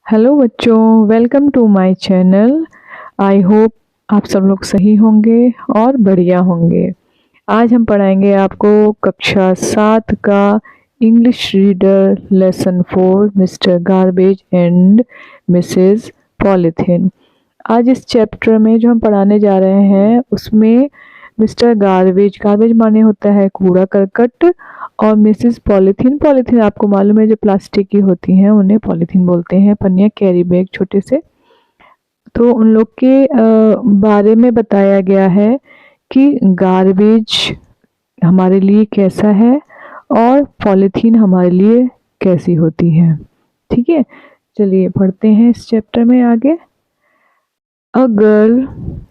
Hello बच्चों, welcome to my channel. I hope आप सब लोग सही होंगे और बढ़िया होंगे। आज हम पढ़ाएंगे आपको कक्षा 7 का English reader lesson 4 mister garbage and Mrs polythene. आज इस चैप्टर में जो हम पढ़ाने जा रहे हैं उसमें मिस्टर गार्बेज, गार्बेज माने होता है कूड़ा करकट, और मिसेस पॉलीथीन, पॉलीथीन आपको मालूम है जो प्लास्टिक की होती हैं उन्हें पॉलीथीन बोलते हैं, पन्नियाँ, कैरी बैग छोटे से। तो उन लोग के बारे में बताया गया है कि गार्बेज हमारे लिए कैसा है और पॉलीथीन हमारे लिए कैसी होती है। ठीक है, चलिए पढ़ते हैं इस चैप्टर में आगे। A girl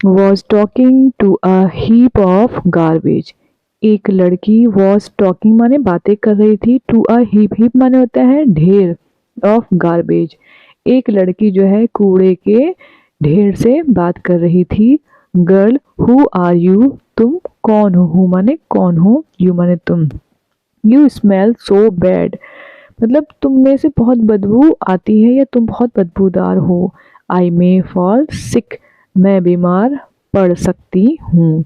was talking to a heap of garbage. एक लड़की was talking माने बातें कर रही थी, to a heap, heap माने होता है ढेर, of garbage, एक लड़की जो है कूड़े के ढेर से बात कर रही थी। गर्ल, who are you, तुम कौन हो, who माने कौन हो, you माने तुम। You smell so bad, मतलब तुम में से बहुत बदबू आती है या तुम बहुत बदबूदार हो। आई मे फॉल सिक, मैं बीमार पड़ सकती हूँ।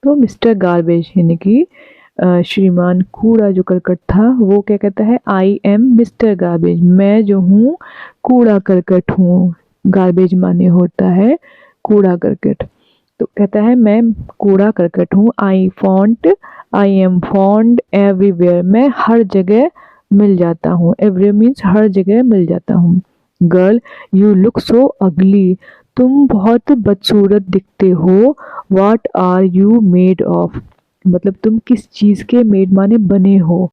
तो मिस्टर गार्बेज यानी कि श्रीमान कूड़ा जो करकट था वो क्या कहता है, आई एम मिस्टर गार्बेज, मैं जो हूँ कूड़ा करकट हूँ। गार्बेज माने होता है कूड़ा करकट, तो कहता है मैं कूड़ा करकट हूँ। आई एम फॉन्ड एवरीवेयर, मैं हर जगह मिल जाता हूँ। एवरी मीन्स हर जगह मिल जाता हूँ। गर्ल, यू लुक सो अगली, तुम बहुत बदसूरत दिखते हो। What are you made of, मतलब तुम किस चीज़ के मेड माने बने हो।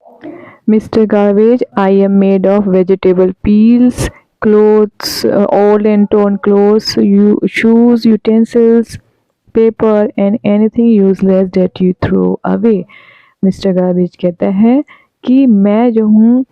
Mister garbage, I am made of vegetable peels, clothes, old and torn clothes, shoes, utensils, paper and anything useless that you throw away. Mister garbage कहता है कि मैं जो हूँ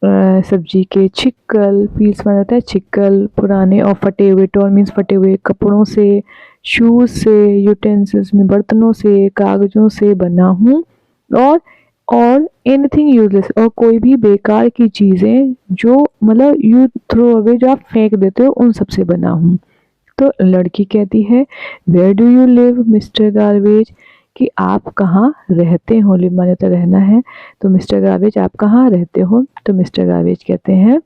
सब्जी के छिक्कल, पीस माना जाता है छिक्कल, पुराने और फटे हुए, टोन मीन्स फटे हुए कपड़ों से, शूज से, यूटेंसिल्स में बर्तनों से, कागजों से बना हूँ, और एनीथिंग यूजलेस, और कोई भी बेकार की चीज़ें जो मतलब यू थ्रो अवे, जो आप फेंक देते हो, उन सब से बना हूँ। तो लड़की कहती है, where do you live mister garbage, कि आप कहाँ रहते हो। लिव माने तो रहना है, तो मिस्टर गार्बेज आप कहाँ रहते हो। तो मिस्टर गार्बेज कहते हैं,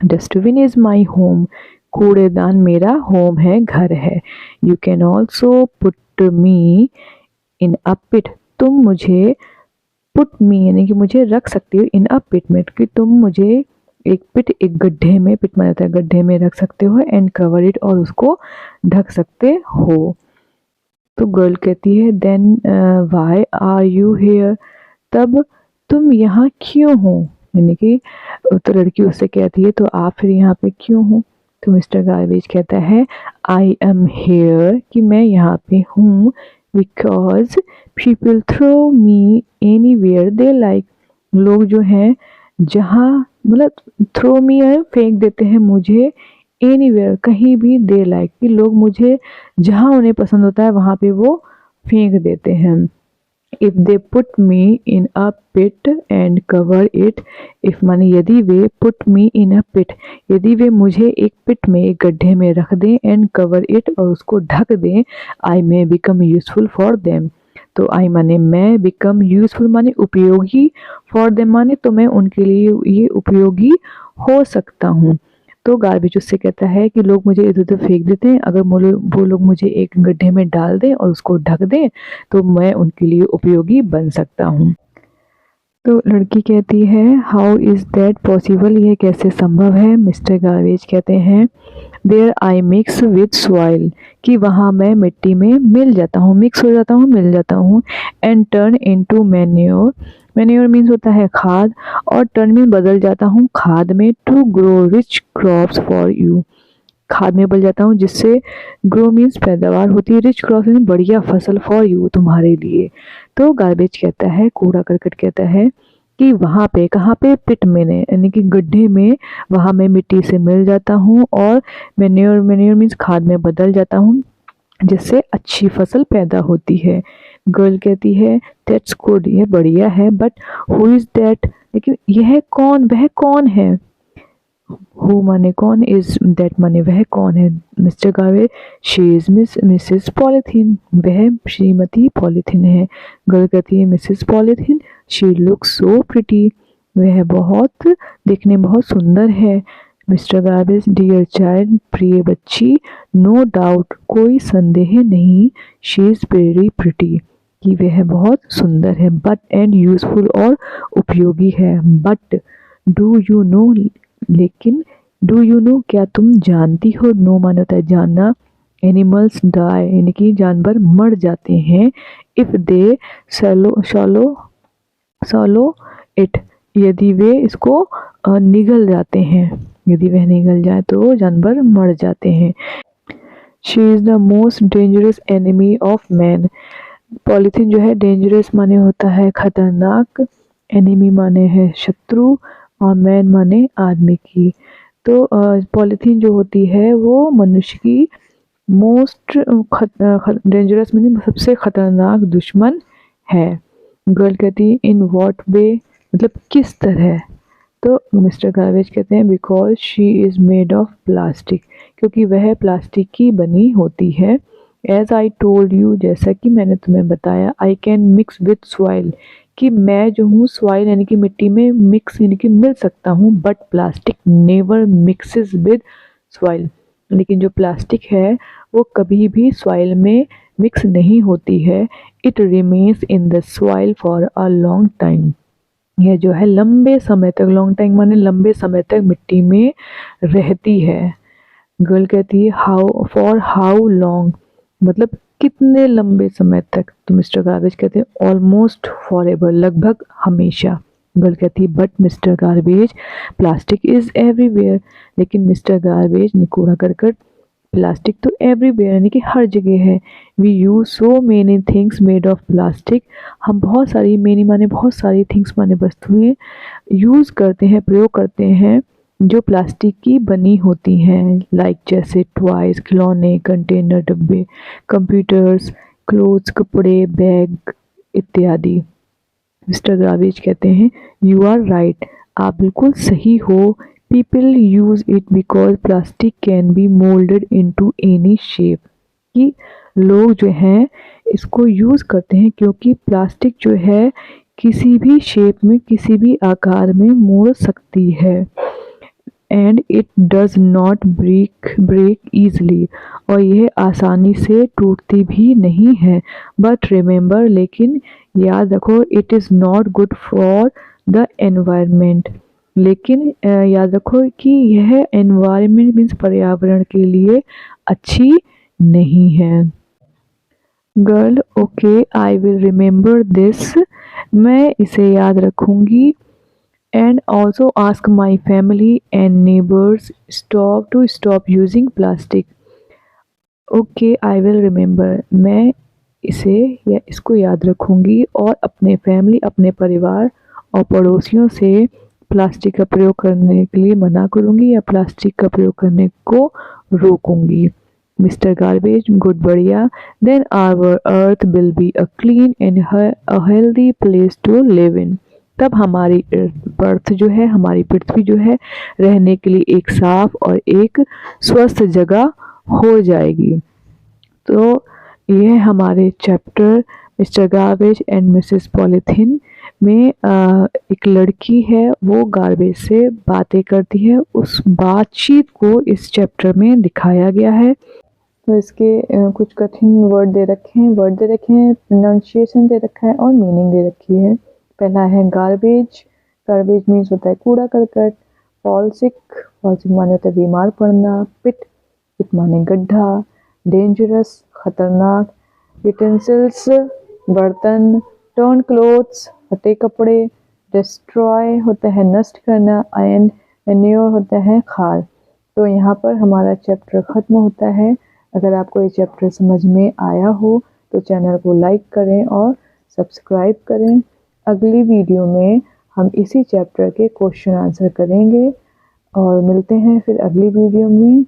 डस्टबिन इज माई होम, कूड़ेदान मेरा होम है, घर है। You can also put me in a pit, तुम मुझे पुट मी यानी कि मुझे रख सकती हो इन अ पिट में, कि तुम मुझे एक पिट, एक गड्ढे में, पिट माना जाता है गड्ढे में रख सकते हो, एंड कवर इट, और उसको ढक सकते हो। तो गर्ल कहती है, then why are you here, तब तुम यहाँ क्यों हो, यानी कि तो लड़की उससे कहती है तो आप फिर यहाँ पे क्यों हो। तो मिस्टर गार्बेज कहता है, आई एम हेयर, कि मैं यहाँ पे हूँ, because people throw me anywhere they like, लोग जो हैं जहाँ, मतलब थ्रो मी है फेंक देते हैं मुझे, एनीवेयर कहीं भी, दे लाइक कि लोग मुझे जहाँ उन्हें पसंद होता है वहाँ पे वो फेंक देते हैं। If they put me in a pit and cover it, if माने यदि वे, पुट मी इन अ पिट, यदि वे मुझे एक पिट में, एक गड्ढे में रख दें, एंड कवर इट, और उसको ढक दें, I may become useful for them, तो आई माने मैं, बिकम यूजफुल माने उपयोगी, फॉर देम माने तो मैं उनके लिए ये उपयोगी हो सकता हूँ। तो गार्बेज उससे कहता है कि लोग मुझे इधर उधर फेंक देते हैं, अगर वो लोग मुझे एक गड्ढे में डाल दें और उसको ढक दें तो मैं उनके लिए उपयोगी बन सकता हूँ। तो लड़की कहती है, हाउ इज़ दैट पॉसिबल, यह कैसे संभव है। मिस्टर गार्बेज कहते हैं, there I mix with soil, कि वहाँ मैं मिट्टी में मिल जाता हूँ, मिक्स हो जाता हूँ, मिल जाता हूँ, and turn into manure, manure means होता है खाद, और टर्न मीन बदल जाता हूँ खाद में, to grow rich crops for you, खाद में बदल जाता हूँ जिससे ग्रो मीन्स पैदावार होती है, रिच क्रॉप्स मीन्स बढ़िया फसल, फॉर यू तुम्हारे लिए। तो गार्बेज कहता है, कूड़ा करकट कहता है कि वहाँ पे, कहाँ पे, पिट में यानी कि गड्ढे में, वहाँ मैं मिट्टी से मिल जाता हूँ, और मैन्योर, मैन्योर मीन्स खाद में बदल जाता हूँ जिससे अच्छी फसल पैदा होती है। गर्ल कहती है, दैट्स गुड, यह बढ़िया है, बट हु इज़ दैट, लेकिन यह कौन, वह कौन है। हु माने कौन, इज दैट माने वह कौन है। Mister garbage, she is Mrs polythene, वह श्रीमती पॉलीथीन है। गर्ल कहती है Mrs polythene, she looks so pretty, वह बहुत दिखने बहुत सुंदर है। मिस्टर गार्बेज, डियर चाइल्ड, प्रिय बच्ची, नो डाउट, कोई संदेह नहीं, शी इज वेरी प्रिटी, कि वह बहुत सुंदर है। बट एंड यूजफुल, और उपयोगी है। बट डू यू नो, लेकिन डू यू नो, क्या तुम जानती हो। नो माना होता है जानना। एनिमल्स डाई, यानी कि जानवर मर जाते हैं। इफ दे सॉलो इट, यदि वे इसको निगल जाते हैं, यदि वह निगल जाए तो जानवर मर जाते हैं। She is the most dangerous enemy of man, polythene जो है डेंजरस माने होता है खतरनाक, एनिमी माने है शत्रु, और मैन माने आदमी की। तो पॉलीथीन जो होती है वो मनुष्य की मोस्ट डेंजरस माने सबसे खतरनाक दुश्मन है। गर्ल कहती है इन व्हाट वे, मतलब किस तरह। तो मिस्टर गार्बेज कहते हैं because she is made of plastic, क्योंकि वह प्लास्टिक की बनी होती है। एज आई टोल्ड यू, जैसा कि मैंने तुम्हें बताया, I can mix with soil, कि मैं जो हूँ सॉइल यानी कि मिट्टी में मिक्स यानी कि मिल सकता हूँ, but plastic never mixes with soil, लेकिन जो प्लास्टिक है वो कभी भी सॉइल में मिक्स नहीं होती है। It remains in the soil for a long time, यह जो है लंबे समय तक, लॉन्ग टाइम माने लंबे समय तक मिट्टी में रहती है। गर्ल कहती है हाउ, फॉर हाउ लॉन्ग, मतलब कितने लंबे समय तक। तो मिस्टर गार्बेज कहते हैं ऑलमोस्ट फॉर एवर, लगभग हमेशा। गर्ल कहती है but mister garbage, plastic is everywhere, लेकिन मिस्टर गार्बेज ने कूड़ा करकट, प्लास्टिक तो एवरीवेयर यानी कि हर जगह है। We use so many things made of plastic, हम बहुत सारी, मेनी माने बहुत सारी, थिंग्स माने वस्तुएं यूज़ करते हैं, प्रयोग करते हैं जो प्लास्टिक की बनी होती हैं। लाइक जैसे टॉयज, खिलौने, कंटेनर, डब्बे, कंप्यूटर्स, क्लोथ्स, कपड़े, बैग इत्यादि। मिस्टर गार्बेज कहते हैं यू आर राइट, आप बिल्कुल सही हो। People use it because plastic can be moulded into any shape, कि लोग जो हैं इसको यूज़ करते हैं क्योंकि प्लास्टिक जो है किसी भी शेप में, किसी भी आकार में मोड़ सकती है। And it does not break easily, और यह आसानी से टूटती भी नहीं है। बट रिमेंबर, लेकिन याद रखो, it is not good for the environment, लेकिन याद रखो कि यह एनवायरनमेंट मीन्स पर्यावरण के लिए अच्छी नहीं है। Girl okay, I will remember this, मैं इसे याद रखूंगी। And also ask my family and neighbours stop using plastic. Okay I will remember, मैं इसे या इसको याद रखूंगी और अपने फैमिली, अपने परिवार और पड़ोसियों से प्लास्टिक का प्रयोग करने के लिए मना करूंगी या प्लास्टिक का प्रयोग करने को रोकूंगी। मिस्टर गार्बेज, गुड, बढ़िया। Then our earth will be a clean and a healthy place to live in, तब हमारी अर्थ जो है, हमारी पृथ्वी जो है, रहने के लिए एक साफ और एक स्वस्थ जगह हो जाएगी। तो यह हमारे chapter mister garbage and Mrs polythene में एक लड़की है, वो गार्बेज से बातें करती है, उस बातचीत को इस चैप्टर में दिखाया गया है। तो इसके कुछ कठिन वर्ड दे रखे हैं, प्रोनाउंसिएशन दे रखा है और मीनिंग दे रखी है। पहला है गार्बेज, गार्बेज मीन्स होता है कूड़ा करकट। फॉल सिक माने होता है बीमार पड़ना। पिट माने गड्ढा। डेंजरस खतरनाक। यूटेंसिल्स बर्तन। टर्न क्लोथ्स फटे कपड़े। डिस्ट्रॉय होता है नष्ट करना। एंड मैन्योर होता है खाद। तो यहाँ पर हमारा चैप्टर ख़त्म होता है। अगर आपको ये चैप्टर समझ में आया हो तो चैनल को लाइक करें और सब्सक्राइब करें। अगली वीडियो में हम इसी चैप्टर के क्वेश्चन आंसर करेंगे और मिलते हैं फिर अगली वीडियो में।